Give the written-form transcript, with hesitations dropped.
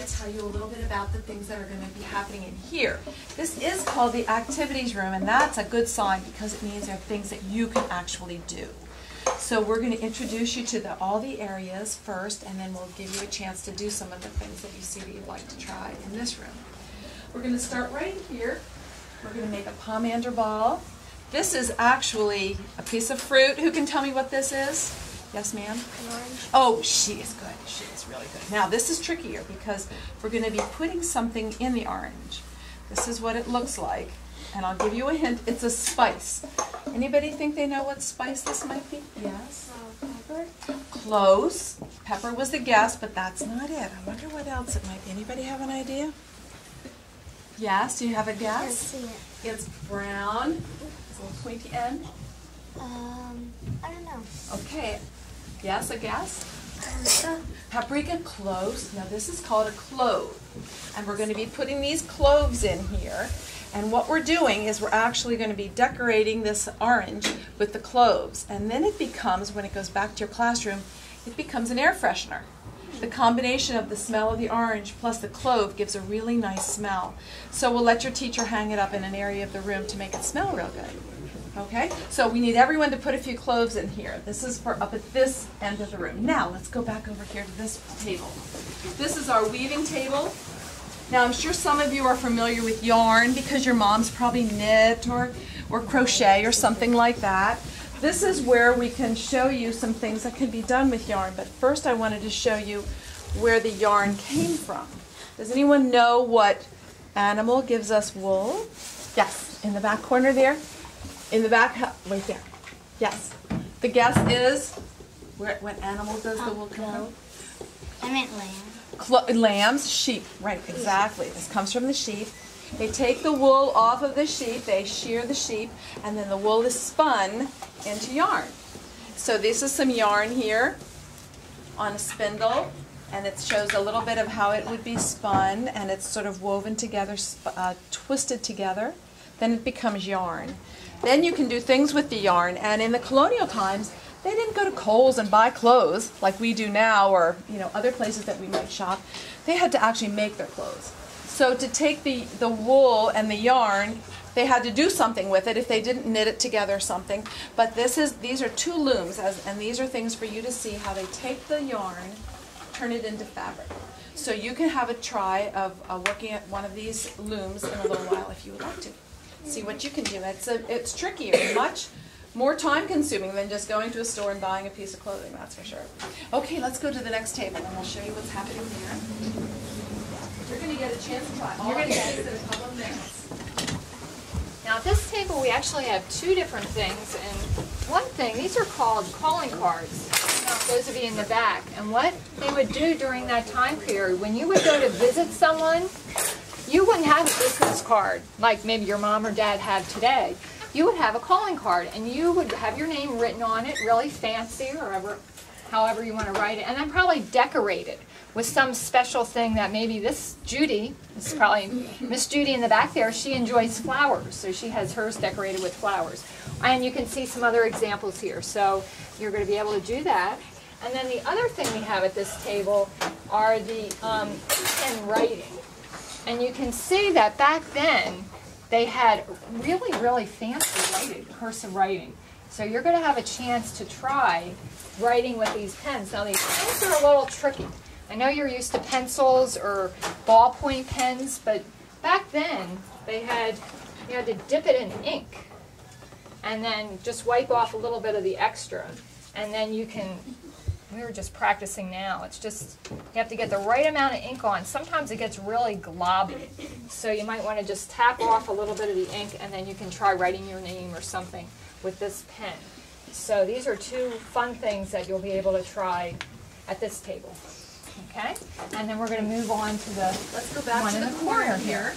to tell you a little bit about the things that are going to be happening in here. This is called the activities room, and that's a good sign because it means there are things that you can actually do. So we're going to introduce you to all the areas first, and then we'll give you a chance to do some of the things that you see that you'd like to try in this room. We're going to start right here. We're going to make a Pomander Ball. This is actually a piece of fruit. Who can tell me what this is? Yes, ma'am? An orange. Oh, she is good. She is really good. Now, this is trickier because we're going to be putting something in the orange. This is what it looks like. And I'll give you a hint. It's a spice. Anybody think they know what spice this might be? Yes? Pepper. Close. Pepper was the guess, but that's not it. I wonder what else it might be. Anybody have an idea? Yes? Do you have a guess? I see it. It's brown. It's a little pointy end. I don't know. Okay. Yes, a guess? Paprika, cloves. Now this is called a clove. And we're going to be putting these cloves in here. And what we're doing is we're actually going to be decorating this orange with the cloves. And then it becomes, when it goes back to your classroom, it becomes an air freshener. The combination of the smell of the orange plus the clove gives a really nice smell. So we'll let your teacher hang it up in an area of the room to make it smell real good. Okay, so we need everyone to put a few cloves in here. This is for up at this end of the room. Now let's go back over here to this table. This is our weaving table. Now I'm sure some of you are familiar with yarn because your moms probably knit or crochet or something like that. This is where we can show you some things that can be done with yarn, but first I wanted to show you where the yarn came from. Does anyone know what animal gives us wool? Yes, in the back corner there. In the back, right there. Yes. The guess is, what animal does the wool come from? I meant lamb. Lambs, sheep, right, exactly. This comes from the sheep. They take the wool off of the sheep, they shear the sheep, and then the wool is spun into yarn. So this is some yarn here on a spindle, and it shows a little bit of how it would be spun, and it's sort of woven together, twisted together. Then it becomes yarn. Then you can do things with the yarn, and in the colonial times, they didn't go to Kohl's and buy clothes like we do now, or other places that we might shop. They had to actually make their clothes. So to take the wool and the yarn, they had to do something with it if they didn't knit it together or something. But these are two looms, and these are things for you to see how they take the yarn, turn it into fabric. So you can have a try of working at one of these looms in a little while if you would like to. See what you can do. It's trickier, much more time-consuming than just going to a store and buying a piece of clothing, that's for sure. Okay, let's go to the next table, and we'll show you what's happening here. You're going to get a chance to try all of these in a couple of minutes. Now at this table we actually have two different things, and one thing, these are called calling cards. Those of you in the back. And what they would do during that time period, when you would go to visit someone, you wouldn't have a business card like maybe your mom or dad have today. You would have a calling card, and you would have your name written on it, really fancy, or however you want to write it, and then probably decorated with some special thing that maybe this Judy, this is probably Miss Judy in the back there, she enjoys flowers, so she has hers decorated with flowers. And you can see some other examples here, so you're going to be able to do that. And then the other thing we have at this table are the ink and writing. And you can see that back then they had really, really fancy writing, cursive writing. So you're going to have a chance to try writing with these pens. Now these pens are a little tricky. I know you're used to pencils or ballpoint pens, but back then you had to dip it in ink and then just wipe off a little bit of the extra. And then you can, we were just practicing now, it's just, you have to get the right amount of ink on. Sometimes it gets really globby, so you might want to just tap off a little bit of the ink and then you can try writing your name or something with this pen. So these are two fun things that you'll be able to try at this table. Okay? And then we're going to move on to the Let's go back to the corner here.